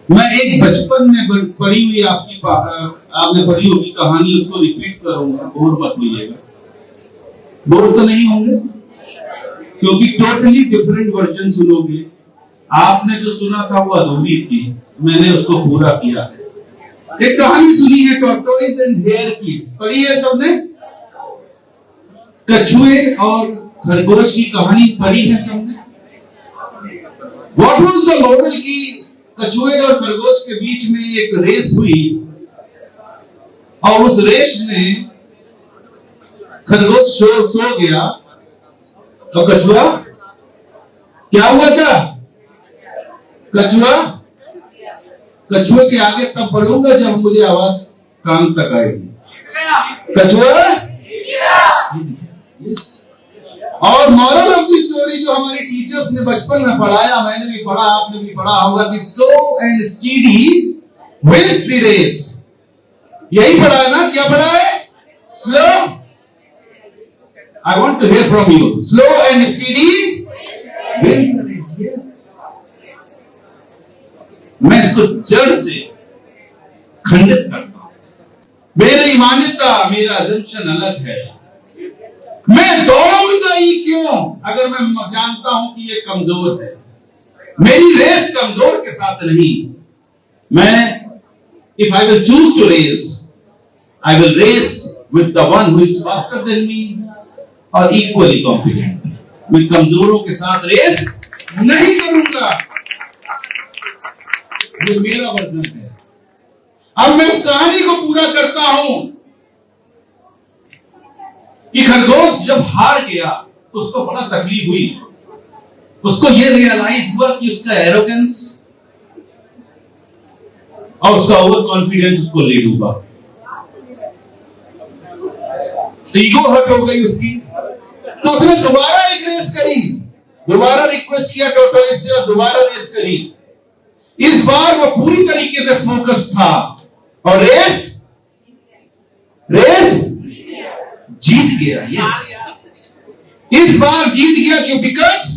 मैं एक बचपन में पढ़ी हुई आपने पढ़ी होगी कहानी, उसको रिपीट करूंगा, बोर मत होइएगा। बोर तो नहीं होंगे क्योंकि टोटली डिफरेंट वर्जन सुनोगे। आपने जो सुना था वो अधूरी थी, मैंने उसको पूरा किया है। एक कहानी सुनी है टॉर्टोइज एंड हेयर की, पढ़ी है सबने? कछुए और खरगोश की कहानी पढ़ी है सबने? व्हाट वाज द मॉरल की कछुए और खरगोश के बीच में एक रेस हुई और उस रेस में खरगोश सो गया तो कछुआ क्या हुआ था? कछुए के आगे तब बढ़ूंगा जब मुझे आवाज कान तक आएगी। कछुआ yes. और मॉरल ऑफ द स्टोरी जो हमारे टीचर्स ने बचपन में पढ़ाया, मैंने भी पढ़ा, आपने भी पढ़ा होगा कि slow and steady wins the race. यही पढ़ा है ना? क्या पढ़ा है? Slow, I want to hear from you, slow and steady wins the race. Yes, मैं इसको जड़ से खंडित करता हूं। मेरी मान्यता, मेरा अजम्पशन अलग है। मैं दौड़ूंगा ही क्यों अगर मैं जानता हूं कि ये कमजोर है। मेरी रेस कमजोर के साथ नहीं। मैं if I will choose to race, I will race with the one who is faster than me और इक्वली कॉम्पिटेंट। मैं कमजोरों के साथ रेस नहीं करूंगा। ये मेरा वर्जन है। अब मैं उस कहानी को पूरा करता हूं कि खरगोश जब हार गया तो उसको बड़ा तकलीफ हुई। उसको यह रियलाइज हुआ कि उसका एरोगेंस और उसका ओवर कॉन्फिडेंस उसको ले डूबा। ईगो हर्ट हो गई उसकी। तो उसने दोबारा एक रेस करी, दोबारा रिक्वेस्ट किया टॉर्टोइस से और दोबारा रेस करी। इस बार वो पूरी तरीके से फोकस था और रेस जीत गया। यस, इस बार जीत गया क्यों? Because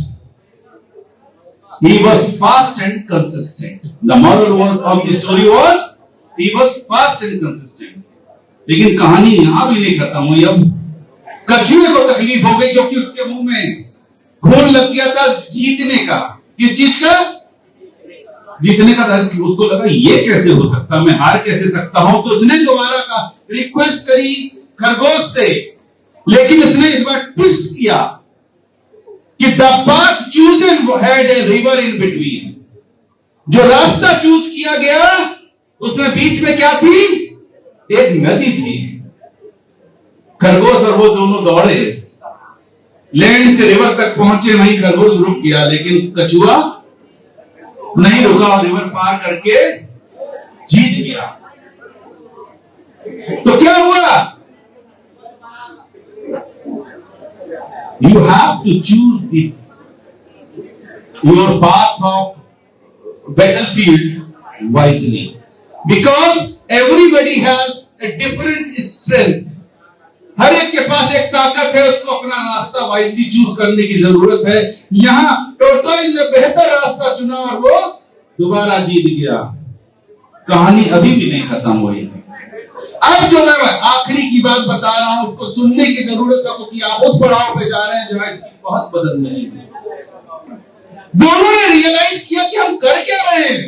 he was fast and consistent. The moral of the story was he was fast and consistent. लेकिन कहानी यहां भी नहीं खत्म हुई। अब कछुए को तकलीफ हो गई क्योंकि उसके मुंह में खून लग गया था जीतने का। किस चीज का? जीतने का। उसको लगा ये कैसे हो सकता, मैं हार कैसे सकता हूं। तो उसने दोबारा का रिक्वेस्ट करी खरगोश से, लेकिन उसने इस बार ट्विस्ट किया कि the path chosen had a river in between. जो रास्ता चूज किया गया उसमें बीच में क्या थी? एक नदी थी। खरगोश और वो दोनों दौड़े, लैंड से रिवर तक पहुंचे। वहीं खरगोश रुक गया, लेकिन कछुआ नहीं रुका और रिवर पार करके जीत गया। तो क्या हुआ? You have to choose your path of battlefield wisely, because everybody has a different strength. हर एक के पास एक ताकत है, उसको अपना रास्ता वाइजली चूज करने की जरूरत है। यहां टॉर्टोइस ने बेहतर रास्ता चुना और वो दोबारा जीत गया। कहानी अभी भी नहीं खत्म हुई। अब जो मैं आखिरी की बात बता रहा हूं उसको सुनने की जरूरत है, क्योंकि आप उस पड़ाव पे जा रहे हैं जहां इसकी बहुत बदल नहीं है। दोनों ने रियलाइज किया कि हम कर क्या रहे हैं।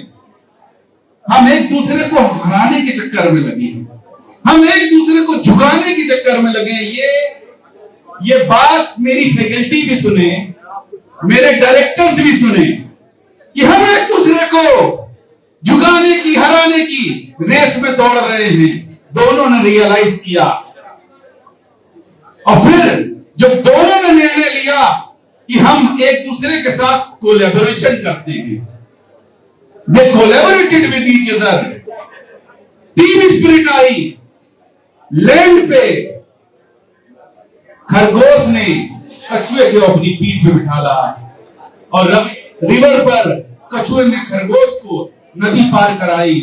हम एक दूसरे को हराने के चक्कर में लगे हैं, हम एक दूसरे को झुकाने के चक्कर में लगे हैं। ये बात मेरी फैकल्टी भी सुने, मेरे डायरेक्टर्स भी सुने कि हम एक दूसरे को झुकाने की, हराने की रेस में दौड़ रहे हैं। दोनों ने रियलाइज किया और फिर जब दोनों ने निर्णय लिया कि हम एक दूसरे के साथ कोलैबोरेशन करते हैं, they collaborated with each other. Team spirit आई। लैंड पे खरगोश ने कछुए को अपनी पीठ पे बिठाला और रिवर पर कछुए ने खरगोश को नदी पार कराई।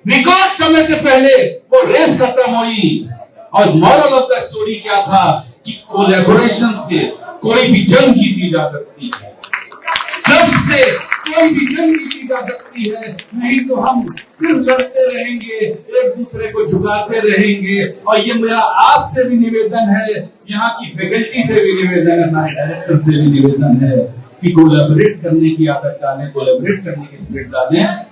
रिकॉर्ड समय से पहले वो रेस खत्म हुई। और मॉरल ऑफ द स्टोरी क्या था कि कोलैबोरेशन से कोई भी जंग जीती जा सकती है। ट्रस्ट से कोई भी जंग जीती जा सकती है, नहीं तो हम फिर लड़ते रहेंगे, एक दूसरे को झुकाते रहेंगे। और ये मेरा आपसे भी निवेदन है, यहाँ की फैकल्टी से भी निवेदन है, सारे डायरेक्टर से भी निवेदन है कि कोलैबोरेट करने की आदत डालें, कोलैबोरेट करने की स्पिरिट डालें।